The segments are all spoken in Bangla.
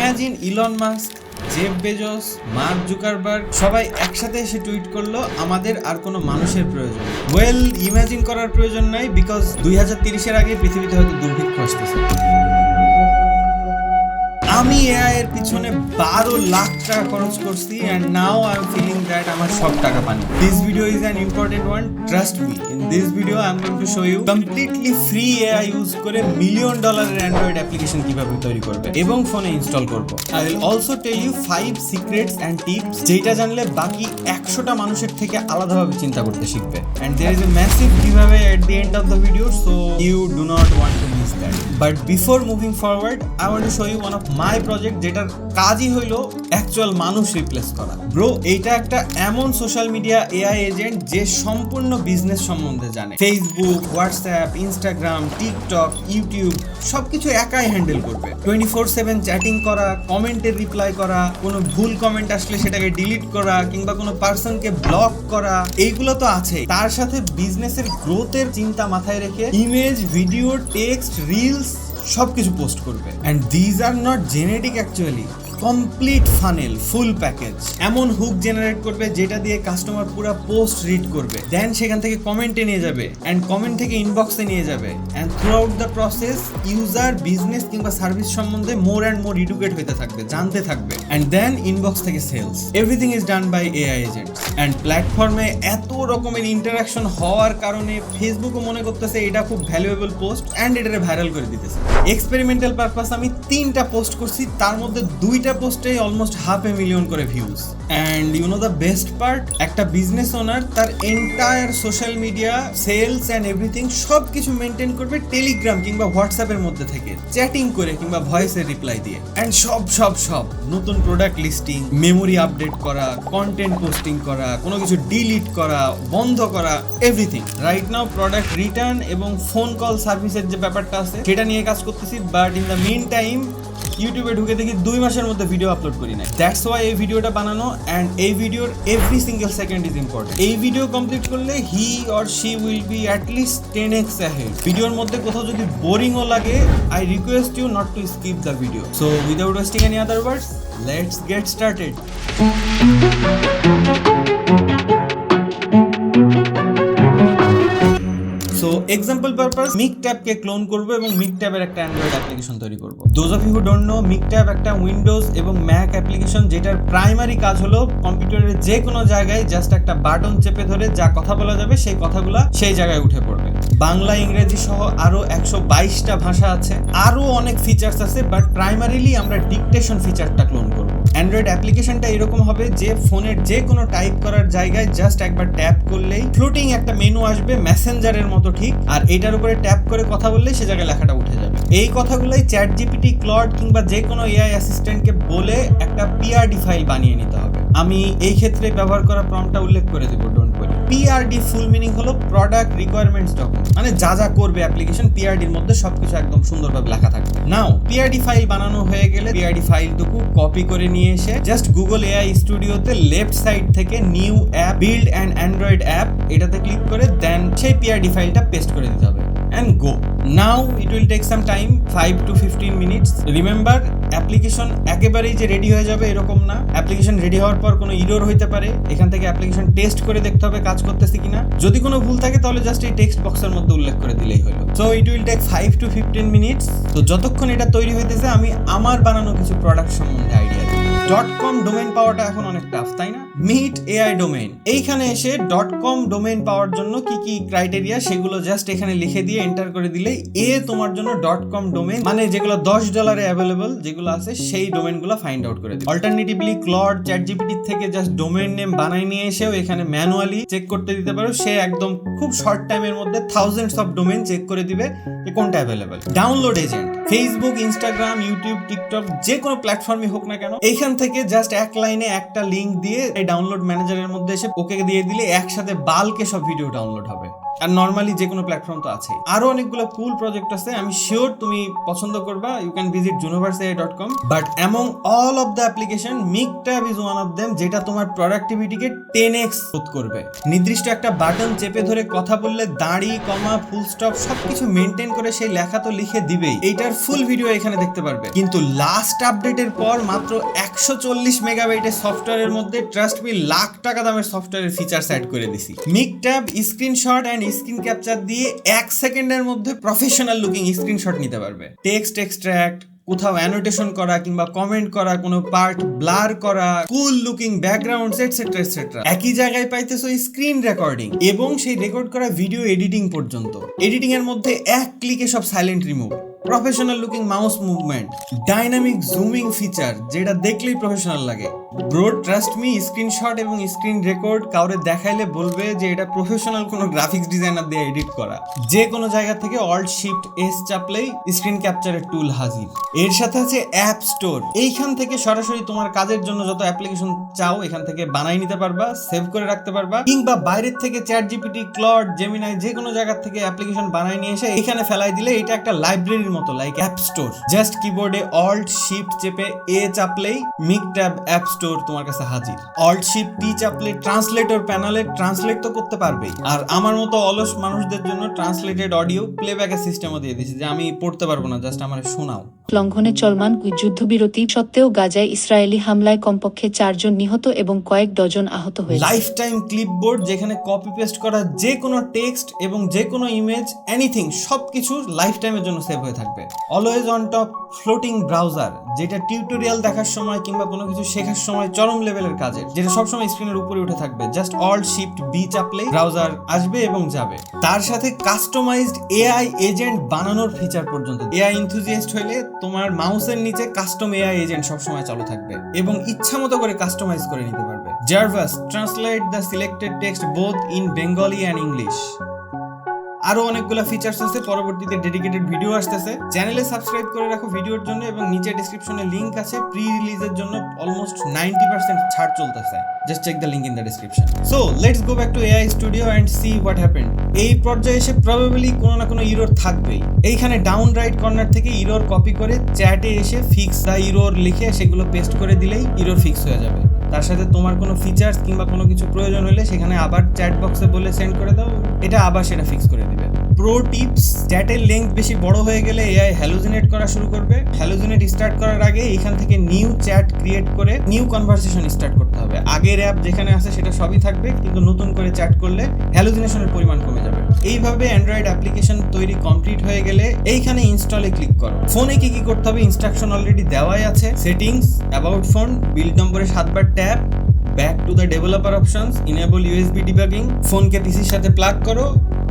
Imagine Elon Musk, Jeff Bezos, mark Zuckerberg সবাই একসাথে এসে টুইট করলো আমাদের আর কোনো মানুষের প্রয়োজন। ওয়েল, ইমাজিন করার প্রয়োজন নাই, বিকজ 2030-এর আগে পৃথিবীতে হয়তো দুর্ভিক্ষ আসতেছে। আমি এআই এর পিছনে 12 লাখ টাকা খরচ করছি and now I'm feeling that আমার সব টাকা পানি। This video is an important one, trust me. In this video I'm going to show you completely free AI use করে $1 million অ্যান্ড্রয়েড অ্যাপ্লিকেশন কিভাবে তৈরি করবে এবং ফোনে ইনস্টল করব। I will also tell you 5 secrets and tips যেটা জানলে বাকি 100টা মানুষের থেকে আলাদাভাবে চিন্তা করতে শিখবে। And there is a massive giveaway at the end of the video, so you do not want to miss that. But before moving forward, I want to show you one of my project যেটার কাজই হইলো অ্যাকচুয়াল মানুষ রিপ্লেস করা। ব্রো, এইটা একটা এমন সোশ্যাল মিডিয়া এআই এজেন্ট যে সম্পূর্ণ বিজনেস সম্বন্ধে জানে। Facebook, WhatsApp, Instagram, TikTok, YouTube সবকিছু একাই হ্যান্ডেল করবে। 24/7 চ্যাটিং করা, কমেন্টের রিপ্লাই করা, কোনো ভুল কমেন্ট আসলে সেটাকে ডিলিট করা কিংবা কোনো পার্সনকে ব্লক করা, এইগুলো তো আছে। তার সাথে বিজনেসের গ্রোথের চিন্তা মাথায় রেখে ইমেজ, ভিডিও, টেক্সট, রিলস সবকিছু পোস্ট করবে। And these are not genetic, actually complete funnel, full package. এমন হুক জেনারেট করবে যেটা দিয়ে কাস্টমার পুরো পোস্ট রিড করবে, দেন সেখান থেকে কমেন্টে নিয়ে যাবে অ্যান্ড কমেন্ট থেকে ইনবক্সে নিয়ে যাবে। And throughout the process user business কিংবা সার্ভিস সম্বন্ধে মোর অ্যান্ড মোর এডুকেট হতে থাকবে, জানতে থাকবে। অ্যান্ড দেন ইনবক্স থেকে sales, everything is done by AI agent. And প্ল্যাটফর্মে এত রকমের ইন্টারাকশন হওয়ার কারণে ফেসবুকও মনে করতেছে এটা খুব ভ্যালুয়েবল পোস্ট অ্যান্ড এটারে ভাইরাল করে দিতেছে। এক্সপেরিমেন্টাল পারপাস আমি 3টা পোস্ট করছি, তার মধ্যে 2টা পোস্টে অলমোস্ট 500,000 করে views. And you know the best part, একটা বিজনেস ওনার তার entire social media, sales and everything সব কিছু মেনটেন করবে টেলিগ্রাম কিংবা হোয়াটসঅ্যাপের মধ্যে থেকে, চ্যাটিং করে কিংবা ভয়েসের রিপ্লাই দিয়ে। অ্যান্ড সব নতুন প্রোডাক্ট লিস্টিং, মেমোরি আপডেট করা, কন্টেন্ট পোস্টিং করা, কোনো কিছু ডিলিট করা, বন্ধ করা, everything. Right now product return এবং ফোন কল সার্ভিসের যে ব্যাপারটা আছে সেটা নিয়ে কাজ করতেছি। But in the mean time ইউটিউবে ঢুকে দেখি 2 মাসের মধ্যে ভিডিও আপলোড করি নাই। দ্যাটস ওয়াই এই ভিডিওটা বানানো। অ্যান্ড এই ভিডিওর every single second is important. এই ভিডিও কমপ্লিট করলে he or she will be at least 10x ahead। ভিডিওর মধ্যে কোথাও যদি বোরিংও লাগে, I request you not to skip the video. So without wasting any other words, let's get started. So example purpose, মিকট্যাবকে ক্লোন করব এবং মিকট্যাবের একটা অ্যান্ড্রয়েড অ্যাপ্লিকেশন তৈরি করব। Those of you who don't know, Miktab একটা উইন্ডোজ এবং ম্যাক অ্যাপ্লিকেশন যেটার প্রাইমারি কাজ হলো কম্পিউটারের যে কোনো জায়গায় জাস্ট একটা বাটন চেপে ধরে যা কথা বলা যাবে সেই কথাগুলো সেই জায়গায় উঠে পড়বে। বাংলা, ইংরেজি সহ আরো 122টা ভাষা আছে, আরো অনেক ফিচার্স আছে, বাট প্রাইমারিলি আমরা ডিকটেশন ফিচারটা ক্লোন করব। অ্যান্ড্রয়েড অ্যাপ্লিকেশনটা এরকম হবে যে ফোনের যে কোনো টাইপ করার জায়গায় জাস্ট একবার ট্যাপ করলেই ফ্লোটিং একটা মেনু আসবে, মেসেঞ্জারের মতো ঠিক, আর এটার উপরে ট্যাপ করে কথা বললেই সে জায়গায় লেখাটা উঠে যাবে। এই কথাগুলোই চ্যাট জিপিটি, ক্লড কিংবা যে কোনো এআই অ্যাসিস্ট্যান্টকে বলে একটা পিআরডি ফাইল বানিয়ে নিতে হবে। আমি এই ক্ষেত্রে ব্যবহার করা প্রম্পটটা উল্লেখ করে দেব, don't worry. PRD full meaning হলো প্রোডাক্ট রিকোয়ারমেন্টস ডকুমেন্ট, মানে যা যা করবে অ্যাপ্লিকেশন পিআরডির মধ্যে সবকিছু একদম সুন্দরভাবে লেখা থাকবে। নাও পিআরডি ফাইল বানানো হয়ে গেলে পিআরডি ফাইলটুকু কপি করে নিয়ে এসে জাস্ট গুগল এআই স্টুডিওতে লেফট সাইড থেকে new app, build and Android app এটাতে ক্লিক করে দেন সেই পিআরডি ফাইলটা পেস্ট করে দিতে হবে। And go. Now it will take some time, 5 to 15 minutes. Remember, application একেবারেই যে রেডি হয়ে যাবে এরকম না। অ্যাপ্লিকেশন রেডি হওয়ার পর কোনো ইরর হইতে পারে, এখান থেকে অ্যাপ্লিকেশন টেস্ট করে দেখতে হবে কাজ করতেছে কিনা। যদি কোনো ভুল থাকে তাহলে জাস্ট এই টেক্সট বক্সের মধ্যে উল্লেখ করে দিলেই হলো। So it will take 5 to 15 minutes. তো যতক্ষণ এটা তৈরি হইতেছে আমি আমার বানানো কিছু প্রোডাক্ট সম্বন্ধে আইডিয়া দিই। .com ডোমেইন পাওয়াটা এখন অনেক টাফ, তাই না? মিট এআই ডোমেইন, এইখানে এসে .com ডোমেইন পাওয়ার জন্য কি কি ক্রাইটেরিয়া সেগুলো জাস্ট এখানে লিখে দিয়ে এন্টার করে দিলেই তোমার জন্য .com ডোমেইন, মানে যেগুলো $10 অ্যাভেলেবল যেগুলো আছে সেই ডোমেইনগুলো ফাইন্ড আউট করে দিবে। অল্টারনেটিভলি ক্লড, চ্যাটজিপিটি থেকে জাস্ট ডোমেইন নেম বানাই নিয়ে এসেও এখানে ম্যানুয়ালি চেক করতে দিতে পারো। সে একদম খুব শর্ট টাইমের মধ্যে থাউজেন্ডস অফ ডোমেইন চেক করে দিবে যে কোনটা available. Download agent, Facebook, Instagram, YouTube, TikTok যে কোনো প্ল্যাটফর্মই হোক না কেন, এইখান থেকে জাস্ট এক লাইনে একটা লিঙ্ক দিয়ে এই ডাউনলোড ম্যানেজারের মধ্যে এসে ওকে দিয়ে দিলে একসাথে বাল্কে সব ভিডিও ডাউনলোড হবে। আর নর্মালি যে কোনো প্ল্যাটফর্ম তো আছে। আরো অনেকগুলো কুল প্রজেক্ট আছে, আমি শিওর তুমি পছন্দ করবা। You can visit junoverse.com, but among all of the application Miktab is one of them, যেটা তোমার প্রোডাক্টিভিটিকে 10x গ্রোথ করবে। নির্দিষ্ট একটা বাটন চেপে ধরে কথা বললে দাঁড়ি, কমা, ফুল স্টপ সবকিছু মেনটেন করে সেই লেখা তো লিখে দিবেই। এইটার ফুল ভিডিও এখানে দেখতে পারবে। কিন্তু লাস্ট আপডেটের পর মাত্র 140 মেগাবাইটের সফটওয়্যারের মধ্যে ট্রাস্ট মি লাখ টাকা দামের সফটওয়্যারের ফিচারস অ্যাড করে দিছি। মিকট্যাব স্ক্রিনশট এন্ড স্ক্রিন ক্যাপচার দিয়ে 1 সেকেন্ডের মধ্যে প্রফেশনাল লুকিং স্ক্রিনশট নিতে পারবে। টেক্সট এক্সট্রাক্ট, কোথাও অ্যানোটেশন করা কিংবা কমেন্ট করা, কোনো পার্ট ব্লার করা, কুল লুকিং ব্যাকগ্রাউন্ডস এটসেট্রা এটসেট্রা। একই জায়গায় পাইতেছো স্ক্রিন রেকর্ডিং এবং সেই রেকর্ড করা ভিডিও এডিটিং পর্যন্ত। এডিটিং এর মধ্যে এক ক্লিকে সব silent remove, professional looking mouse movement, dynamic zooming feature যেটা দেখলেই প্রফেশনাল লাগে। ব্রো ট্রাস্ট মি, স্ক্রিনশট এবং স্ক্রিন রেকর্ড কাউরে দেখাইলে বলবে যে এটা প্রফেশনাল কোনো গ্রাফিক্স ডিজাইনার দিয়ে এডিট করা। যে কোনো জায়গা থেকে অল্ট শিফট এস চাপলেই স্ক্রিন ক্যাপচারের টুল হাজির। এর সাথে আছে অ্যাপ স্টোর, এইখান থেকে সরাসরি তোমার কাজের জন্য যত অ্যাপ্লিকেশন চাও এখান থেকে বানাই নিতে পারবা, সেভ করে রাখতে পারবা, কিংবা বাইরের থেকে চ্যাট জিপিটি, ক্লড, জেমিনাই যে কোনো জায়গা থেকে অ্যাপ্লিকেশন বানাই নিয়ে এসে এখানে ফেলাই দিলে এটা একটা লাইব্রেরির মতো, লাইক অ্যাপ স্টোর। জাস্ট কিবোর্ডে অল্ট শিফট চেপে এ চাপলেই মিকট্যাব অ্যাপ স্টোর তোমার কাছে হাজির। অল্ট শিফট টি চাপলে ট্রান্সলেটর প্যানেলে ট্রান্সলেট তো করতে পারবেই। আর আমার মতো অলস মানুষদের জন্য ট্রান্সলেটেড অডিও প্লেব্যাকের সিস্টেমও দিয়ে দিয়েছে, যে আমি পড়তে পারবো না, জাস্ট আমার শোনাও। লঙ্ঘনে চলমান যুদ্ধবিরতি সত্ত্বেও গাজায় ইসরায়েলি হামলায় কমপক্ষে 4 জন নিহত এবং কয়েক ডজন আহত হয়েছে। লাইফ টাইম ক্লিপবোর্ড, যেখানে কপি পেস্ট করা যে কোনো টেক্সট এবং যে কোনো ইমেজ, এনিথিং সবকিছু লাইফ টাইমের জন্য সেভ হয়ে থাকবে। Always on top floating browser, যেটা টিউটোরিয়াল দেখার সময় কিংবা কোনো কিছু শেখার সময় চরম লেভেলের কাজের, যেটা সবসময় স্ক্রিনের উপরে উঠে থাকবে। জাস্ট অল্ট শিফট বি চাপলেই ব্রাউজার আসবে এবং যাবে। তার সাথে কাস্টমাইজড এআই এজেন্ট বানানোর ফিচার পর্যন্ত। এআই এনথুজিয়াস্ট হইলে তোমার মাউসের নিচে কাস্টম এআই এজেন্ট সবসময় চালু থাকবে এবং ইচ্ছা মতো করে কাস্টমাইজ করে নিতে পারবে। Jarvis translate the selected text both in Bengali and English. আরো অনেকগুলো ফিচার্স আছে, পরবর্তীতে ডেডিকেটেড ভিডিও আসতেছে। চ্যানেলে সাবস্ক্রাইব করে রাখো ভিডিওর জন্য, এবং নিচে ডেসক্রিপশনে লিংক আছে। প্রি রিলিজের জন্য অলমোস্ট 90% ছাড় চলতেছে। Just check the link in the description. So let's go back to AI studio and see what happened. এই পর্যায়ে এসে প্রবাবলি কোনো না কোনো ইরর থাকবেই। এইখানে ডাউন রাইট কর্নার থেকে ইরর কপি করে চ্যাটে এসে ফিক্স দ্য ইরর লিখে সেগুলো পেস্ট করে দিলেই ইরর ফিক্স হয়ে যাবে। তার সাথে তোমার কোনো ফিচার্স কিংবা কোনো কিছু প্রয়োজন হলে সেখানে আবার চ্যাট বক্সে বলে সেন্ড করে দাও, এটা আবার সেটা ফিক্স করে দিবে। প্রো টিপস, চ্যাটের লেন্থ বেশি বড় হয়ে গেলে এআই হ্যালুজিনেট করা শুরু করবে। হ্যালুজিনেট স্টার্ট করার আগে এখান থেকে নিউ চ্যাট ক্রিয়েট করে নিউ কনভারসেশন স্টার্ট করতে হবে। আগের অ্যাপ যেখানে আছে সেটা সবই থাকবে, কিন্তু নতুন করে চ্যাট করলে হ্যালুজিনেশনের পরিমাণ কমে যাবে। এইভাবে অ্যান্ড্রয়েড অ্যাপ্লিকেশন তৈরি কমপ্লিট হয়ে গেলে এইখানে ইনস্টলে ক্লিক করো। ফোনে কি কি করতে হবে ইনস্ট্রাকশন অলরেডি দেওয়াই আছে। সেটিংস, অ্যাবাউট ফোন, বিল্ড নম্বরে 7 বার tap, back to the developer options, enable USB debugging, ফোনকে পিসির সাথে প্লাগ করো,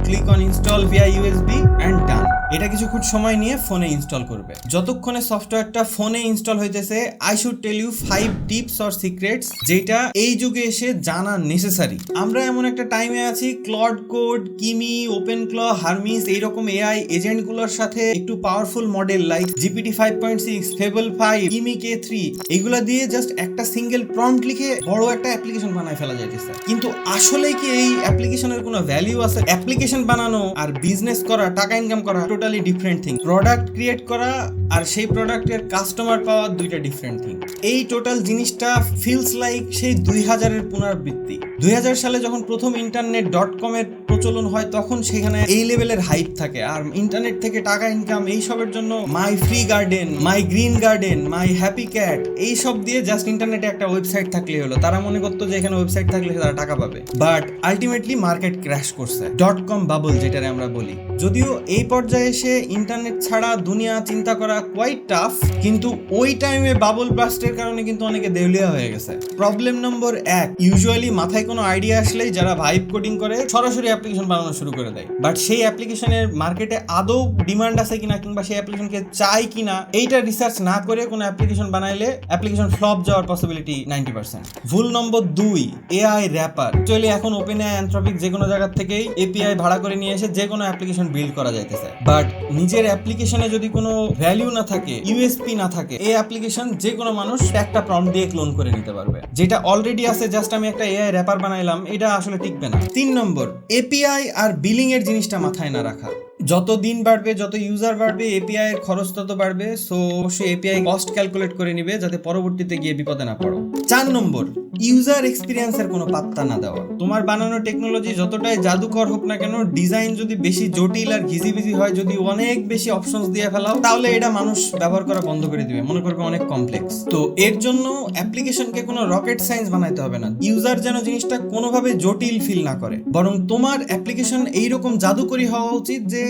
click on install via USB and done. এটা কিছুক্ষণ সময় নিয়ে ফোনে ইনস্টল করবে। যতক্ষণে সফটওয়্যারটা ফোনে ইনস্টল হইতেছে, I should tell you 5 tips or secrets যেটা এই যুগে এসে জানা নেসেসারি। আমরা এমন একটা টাইমে আছি, ক্লড কোড, কিমি, ওপেন ক্ল, হারমিস এইরকম এআই এজেন্টগুলোর সাথে একটু powerful model like GPT 5.6, fable 5, কিমি K3 এগুলা দিয়ে জাস্ট একটা সিঙ্গেল প্রম্পট লিখে বড় একটা অ্যাপ্লিকেশন বানায় ফেলা যাইতেছে। কিন্তু আসলে কি এই অ্যাপ্লিকেশনের কোনো ভ্যালিউ আছে? অ্যাপ্লিকেশন বানানো আর বিজনেস করা, টাকা ইনকাম করা totally different thing. Product create করা আর সেই প্রোডাক্টের কাস্টমার পাওয়া দুইটা ডিফারেন্ট থিং। এই টোটাল জিনিসটা ফিলস লাইক সেই 2000-এর পুনরাবৃত্তি। 2000 সালে যখন প্রথম ইন্টারনেট .com এর প্রচলন হয়, তখন সেখানে এই লেভেলের হাইপ থাকে। আর ইন্টারনেট থেকে টাকা ইনকাম এইসবের জন্য মাই ফ্রি গার্ডেন, মাই গ্রিন গার্ডেন, মাই হ্যাপি ক্যাট এইসব দিয়ে জাস্ট ইন্টারনেটে একটা ওয়েবসাইট থাকলে হলো। তারা মনে করতো যে এখানে ওয়েবসাইট থাকলে তারা টাকা পাবে। বাট আলটিমেটলি মার্কেট ক্র্যাশ করছে। .com বাবল যেটারে আমরা বলি। যদিও এই পর্যায়ে এসে ইন্টারনেট ছাড়া দুনিয়া চিন্তা করা কোয়াইট টাফ, কিন্তু ওই টাইমে বাবল বাস্টের কারণে কিন্তু অনেকে দেউলিয়া হয়ে গেছে। প্রবলেম নম্বর 1, ইউজুয়ালি মাথায় কোনো আইডিয়া আসলেই যারা ভাইব কোডিং করে সরাসরি অ্যাপ্লিকেশন বানানো শুরু করে দেয়। বাট সেই অ্যাপ্লিকেশনের মার্কেটে আদৌ ডিমান্ড আছে কিনা কিংবা সেই অ্যাপ্লিকেশনকে চাই কিনা এইটা রিসার্চ না করে কোনো অ্যাপ্লিকেশন বানাইলে অ্যাপ্লিকেশন ফ্লপ যাওয়ার পসিবিলিটি 90%। ভুল নম্বর 2, এআই র্যাপার। অ্যাকচুয়ালি এখন ওপেন এআই, অ্যানথ্রপিক যে কোনো জায়গা থেকেই এপিআই ভাড়া করে নিয়ে এসে যে কোনো অ্যাপ্লিকেশন বিল্ড করা যাইতেছে। বাট নিজের অ্যাপ্লিকেশনে যদি কোনো ভ্যালিউ না থাকে, ইউএসপি না থাকে, এই অ্যাপ্লিকেশন যে কোনো মানুষ একটা প্রম্পট দিয়ে ক্লোন করে নিতে পারবে। যেটা অলরেডি আছে, জাস্ট আমি একটা এআই র্যাপার বানাইলাম, এটা আসলে টিকবে না। 3 নম্বর, এপি এপিআই আর বিলিং এর জিনিসটা মাথায় না রাখা। যত দিন বাড়বে, যত ইউজার বাড়বে, এপিআই এর খরচ তত বাড়বে। সো অবশ্যই এপিআই কস্ট ক্যালকুলেট করে নিবে যাতে পরবর্তীতে গিয়ে বিপদে না পড়ো। 4 নম্বর, ইউজার এক্সপিরিয়েন্সের কোনো পাত্তা না দেওয়া। তোমার বানানো টেকনোলজি যতটাই জাদুকর হোক না কেন, ডিজাইন যদি বেশি জটিল আর ঘিজিবিজি হয়, যদি অনেক বেশি অপশনস দিয়ে ফেলাও, তাহলে এটা মানুষ ব্যবহার করা বন্ধ করে দিবে, মনে করবে অনেক কমপ্লেক্স। তো এর জন্য অ্যাপ্লিকেশনকে কোনো রকেট সায়েন্স বানাইতে হবে না। ইউজার যেন জিনিসটা কোনোভাবে জটিল ফিল না করে, বরং তোমার অ্যাপ্লিকেশন এইরকম জাদুকরি হওয়া উচিত যে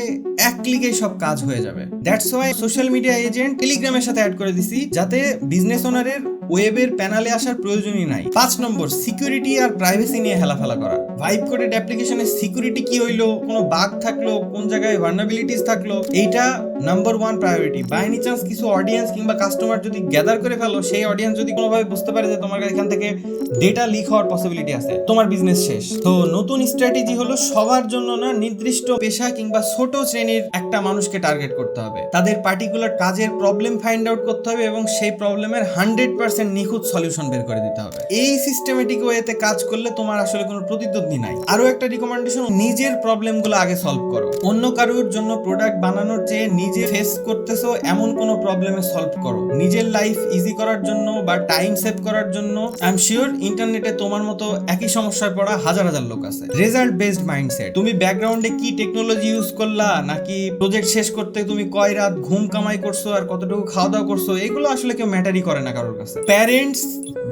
এক ক্লিকেই সব কাজ হয়ে যাবে। That's why social media agent টেলিগ্রামের সাথে অ্যাড করে দিছি, যাতে বিজনেস ওনারের ওয়েবের প্যানেলে আসার প্রয়োজনই নাই। 5 নম্বর, সিকিউরিটি আর প্রাইভেসি নিয়ে হেলাফেলা করা। ভাইব কোডেড অ্যাপ্লিকেশনের সিকিউরিটি কি হইলো, কোনো বাগ থাকলো, কোন জায়গায় ভালনারেবিলিটিস থাকলো, এইটা নাম্বার 1 প্রায়োরিটি। বাই এনি চান্স কিছু অডিয়েন্স কিংবা কাস্টমার যদি গ্যাদার করে ফেলো, সেই অডিয়েন্স যদি কোনোভাবে বুঝতে পারে যে তোমার এখান থেকে ডেটা লিক হওয়ার পসিবিলিটি আছে, তোমার বিজনেস শেষ। তো নতুন স্ট্র্যাটেজি হলো সবার জন্য না, নির্দিষ্ট পেশা কিংবা ছোট শ্রেণীর একটা মানুষকে টার্গেট করতে হবে। তাদের পার্টিকুলার কাজের প্রবলেম ফাইন্ড আউট করতে হবে এবং সেই প্রবলেমের 100% নিখুঁত সলিউশন বের করে দিতে হবে। এই সিস্টেমেটিক ওয়েতে কাজ করলে তোমার আসলে কোনো প্রতিদ্বন্দ্বী নাই। আরো একটা রিকমেন্ডেশন, নিজের প্রবলেমগুলো আগে সলভ করো। অন্য কারোর জন্য প্রোডাক্ট বানানোর চেয়ে নিজে ফেস করতেছো এমন কোনো প্রবলেমে সলভ করো। নিজের লাইফ ইজি করার জন্য বা টাইম সেভ করার জন্য আই এম শিওর ইন্টারনেটে তোমার মতো একই সমস্যায় পড়া হাজার হাজার লোক আছে। Result based mindset. তুমি ব্যাকগ্রাউন্ডে কি টেকনোলজি ইউজ করলা, নাকি প্রজেক্ট শেষ করতে তুমি কয় রাত ঘুম কামাই করছো আর কতটুকু খাওয়া দাওয়া করছো, এগুলো আসলে কেউ ম্যাটারই করে না কারোর কাছে। প্যারেন্টস,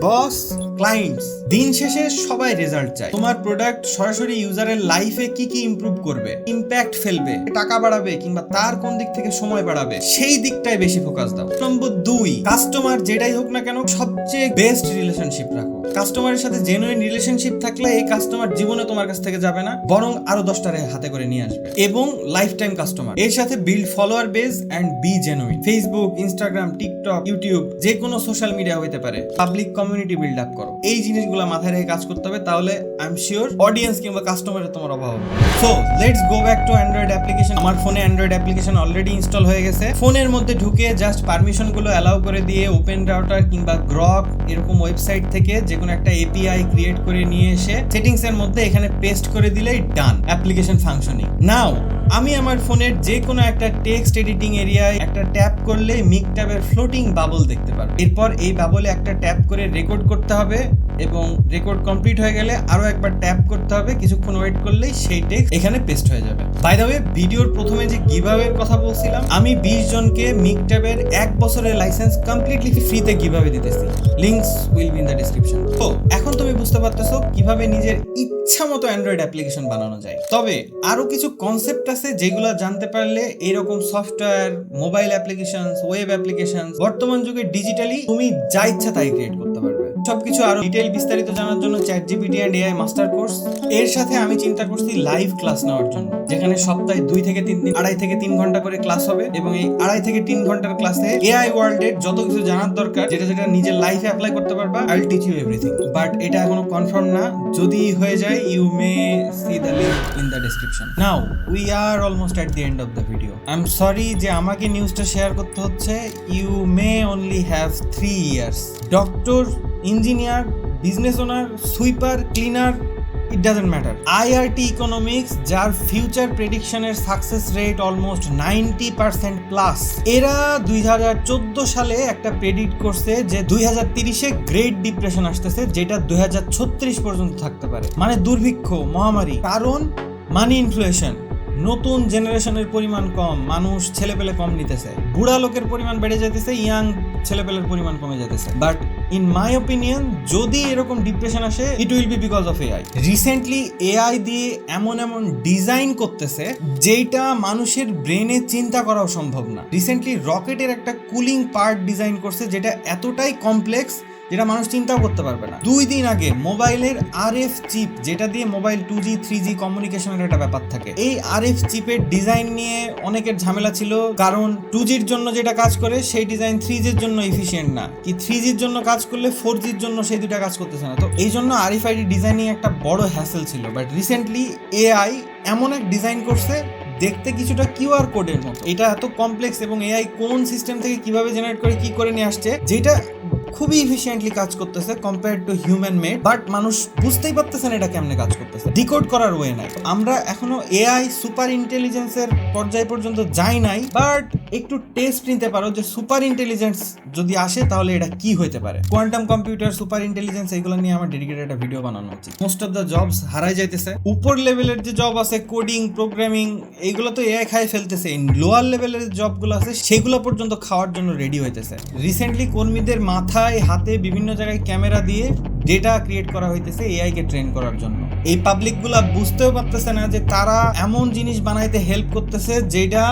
বস, ক্লায়েন্টস, দিন শেষে সবাই রেজাল্ট চায়। তোমার প্রোডাক্ট সরাসরি ইউজারের লাইফে কি কি ইমপ্রুভ করবে, ইম্প্যাক্ট ফেলবে, টাকা বাড়াবে কিংবা তার কোন দিক থেকে সময় বাড়াবে, সেই দিকটায় বেশি ফোকাস দাও। নম্বর 2, কাস্টমার যেটাই হোক না কেন সবচেয়ে বেস্ট রিলেশনশিপ রাখো। কাস্টমারের সাথে জেনুইন রিলেশনশিপ থাকলে এই কাস্টমার জীবনে তোমার কাছ থেকে যাবে না, বরং আরো 10টারে হাতে করে নিয়ে আসবে। এবং লাইফ টাইম কাস্টমার, এর সাথে build follower base and be genuine. Facebook, Instagram, TikTok, YouTube, যে কোনো সোশ্যাল মিডিয়া হইতে পারে, পাবলিক কমিউনিটি বিল্ড আপ করো। এই জিনিসগুলো মাথায় রেখে কাজ করতে হবে, তাহলে আই এম শিওর অডিয়েন্স কিংবা কাস্টমারের তোমার অভাব হবে। So let's go back two Android application. আমার ফোনে অ্যান্ড্রয়েড অ্যাপ্লিকেশন অলরেডি ইনস্টল হয়ে গেছে। ফোনের মধ্যে ঢুকে জাস্ট পারমিশন গুলো অ্যালাউ করে দিয়ে ওপেন রাউটার কিংবা গ্রক এরকম ওয়েবসাইট থেকে যে কোনো একটা এপিআই ক্রিয়েট করে নিয়ে এসে সেটিংস এর মধ্যে এখানে পেস্ট করে দিলেই ডান, অ্যাপ্লিকেশন ফাংশনিং। নাও আমি আমার ফোনের যে কোনো একটা টেক্সট এডিটিং এরিয়ায় একটা ট্যাপ করলে মিক ট্যাবের ফ্লোটিং বাবল দেখতে পারবো। এরপর এই বাবলে একটা ট্যাপ করে রেকর্ড করতে হবে এবং রেকর্ড কমপ্লিট হয়ে গেলে আরো একবার ট্যাপ করতে হবে। কিছুক্ষণ ওয়েট করলেই সেই টেক্সট এখানে পেস্ট হয়ে যাবে। বাই দ্য ওয়ে, ভিডিওর প্রথমে যে গিভঅ্যাওয়ের কথা বলছিলাম, আমি 20 জনকে মিক ট্যাবের 1 বছরের লাইসেন্স কমপ্লিটলি ফ্রিতে গিভঅ্যাওয়ে দিতেছি। Links will be in the description. তো এখন তুমি বুঝতে পারতেছো কিভাবে নিজের ইচ্ছা মতো অ্যান্ড্রয়েড অ্যাপ্লিকেশন বানানো যায়। তবে আরো কিছু কনসেপ্ট আছে যেগুলো জানতে পারলে এরকম software, mobile applications, web applications, বর্তমান যুগে ডিজিটালি তুমি যা ইচ্ছা তাই ক্রিয়েট করতে পারবে। সবকিছু আরো ডিটেইল বিস্তারিত জানার জন্য ChatGPT and AI master course. এর সাথে আমি চিন্তা করছি লাইভ ক্লাস নেওয়ার জন্য, যেখানে সপ্তাহে 2 থেকে 3 দিন 2.5 থেকে 3 ঘন্টা করে ক্লাস হবে এবং এই 2.5 থেকে 3 ঘন্টার ক্লাসে এআই ওয়ার্ল্ডের যত কিছু জানার দরকার, যেটা যেটা নিজের লাইফে অ্যাপ্লাই করতে পারবা, I will teach you everything. But এটা এখনো কনফার্ম না, যদি হয়ে যায় you may see the link in the description. Now we are almost at the end of the video. I am sorry যে আমাকে নিউজটা শেয়ার করতে হচ্ছে। You may only have 3 years. Doctor, engineer, business owner, sweeper, cleaner, it doesn't matter. IRT economics, যার ফিউচার প্রেডিকশনের সাকসেস রেট অলমোস্ট 90% প্লাস, এরা 2014 সালে একটা প্রেডিক্ট করছে যে 2030-এ গ্রেট ডিপ্রেশন আসতেছে, যেটা 2036 পর্যন্ত থাকতে পারে। মানে দুর্ভিক্ষ, মহামারী। কারণ মানি ইনফ্লেশন, নতুন জেনারেশনের পরিমাণ কম, মানুষ ছেলেপেলে কম নিতেছে, বুড়া লোকের পরিমাণ বেড়ে যেতেছে, ইয়াং ছেলেপেলের পরিমাণ কমে যেতেছে। বাট ইন মাই ওপিনিয়ন, যদি এরকম ডিপ্রেশন আসে, it will be because of AI. Recently AI দিয়ে এমন এমন ডিজাইন করতেছে যেটা মানুষের ব্রেনে চিন্তা করাও সম্ভব না। রিসেন্টলি রকেটের একটা কুলিং পার্ট ডিজাইন করছে যেটা এতটাই কমপ্লেক্স যেটা মানুষ চিন্তাও করতে পারবে না। 2 দিন আগে মোবাইলের আরএফ চিপ, যেটা দিয়ে মোবাইল 2G 3G কমিউনিকেশনের একটা ব্যাপার থাকে, এই আরএফ চিপের ডিজাইন নিয়ে অনেকের ঝামেলা ছিল। কারণ 2Gর জন্য যেটা কাজ করে সেই ডিজাইন 3Gর জন্য এফিশিয়েন্ট না, কি 3Gর জন্য কাজ করলে 4Gর জন্য সেই দুটা কাজ করতেছে না। তো এই জন্য আরএফআইডি ডিজাইনিং একটা বড় হ্যাসেল ছিল। বাট রিসেন্টলি এআই এমন এক ডিজাইন করছে দেখতে কিছুটা কিউআর কোডের মতো। এটা এত কমপ্লেক্স এবং এআই কোন সিস্টেম থেকে কিভাবে জেনারেট করে কি করে নিয়ে আসছে, যেটা খুবই ইফিশিয়েন্টলি কাজ করতেছে compare to human made, but মানুষ বুঝতেই পারতেছে না এটা কেমনে কাজ করতেছে, ডিকোড করার ওয়ে নাই। আমরা এখনো এআই সুপার ইন্টেলিজেন্সের পর্যায় পর্যন্ত যাই নাই, বাট একটু টেস্ট নিতে পারো যে সুপার ইন্টেলিজেন্স যদি আসে তাহলে এটা কি হইতে পারে। কোয়ান্টাম কম্পিউটার, সুপার ইন্টেলিজেন্স, এগুলো নিয়ে আমার ডেডিকেটেড একটা ভিডিও বানানো উচিত। মোস্ট অফ দ্য জবস হারাই যাইতেছে। উপর লেভেলের যে জব আছে কোডিং, প্রোগ্রামিং, এইগুলো তো এআই খাই ফেলতেছে। লোয়ার লেভেলের জবগুলো আছে সেগুলো পর্যন্ত খাওয়ার জন্য রেডি হইতেছে। রিসেন্টলি কর্মীদের মাথায় হাতে বিভিন্ন জায়গায় ক্যামেরা দিয়ে ডেটা ক্রিয়েট করা হইতেছে এআই কে ট্রেন করার জন্য। এই পাবলিকগুলা বুঝতেও পারতেছে না যে তারা এমন জিনিস বানাইতে হেল্প করতেছে যেটা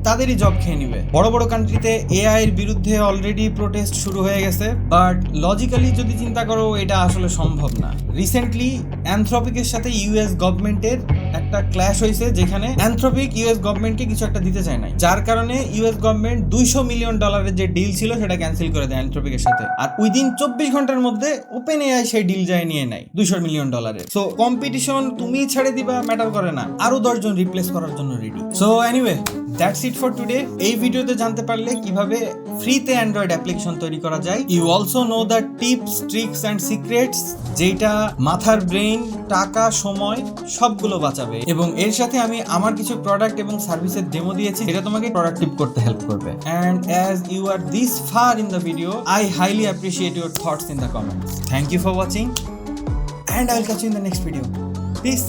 তাদেরই জব খেয়ে নিবে। বড় বড় কান্ট্রিতে এআই এর বিরুদ্ধে অলরেডি প্রোটেস্ট শুরু হয়ে গেছে, বাট লজিক্যালি যদি চিন্তা করো এটা আসলে সম্ভব না। রিসেন্টলি অ্যানথ্রপিকের সাথে ইউএস গভর্নমেন্টের একটা ক্ল্যাশ হয়েছে, যেখানে অ্যানথ্রপিক ইউএস গভর্নমেন্টকে কিছু একটা দিতে চায় না, যার কারণে ইউএস গভর্নমেন্ট $200 মিলিয়ন যে ডিল ছিল সেটা ক্যান্সেল করে দেয় অ্যানথ্রপিকের সাথে। আর উইদিন 24 ঘন্টার মধ্যে ওপেন এআই সেই ডিল যায় নিয়ে নেয় $200 মিলিয়ন। সো কম্পিটিশন তুমি ছেড়ে দিবা ম্যাটার করে না, আরো 10 জন রিপ্লেস করার জন্য ready. So anyway, that's it for today. এই ভিডিওতে জানতে পারলে কিভাবে ফ্রিতে অ্যান্ড্রয়েড অ্যাপ্লিকেশন তৈরি করা যায়। You also know the tips, tricks and secrets, যেটা মাথার ব্রেন, টাকা, সময় সবগুলো বাঁচাবে। এবং এর সাথে আমি আমার কিছু প্রোডাক্ট এবং সার্ভিসের ডেমো দিয়েছি যেটা তোমাকে প্রোডাক্টিভ করতে হেল্প করবে। And as you are this far in the video, I highly appreciate your thoughts in the comments. Thank you for watching and I will catch you in the next video. Piece.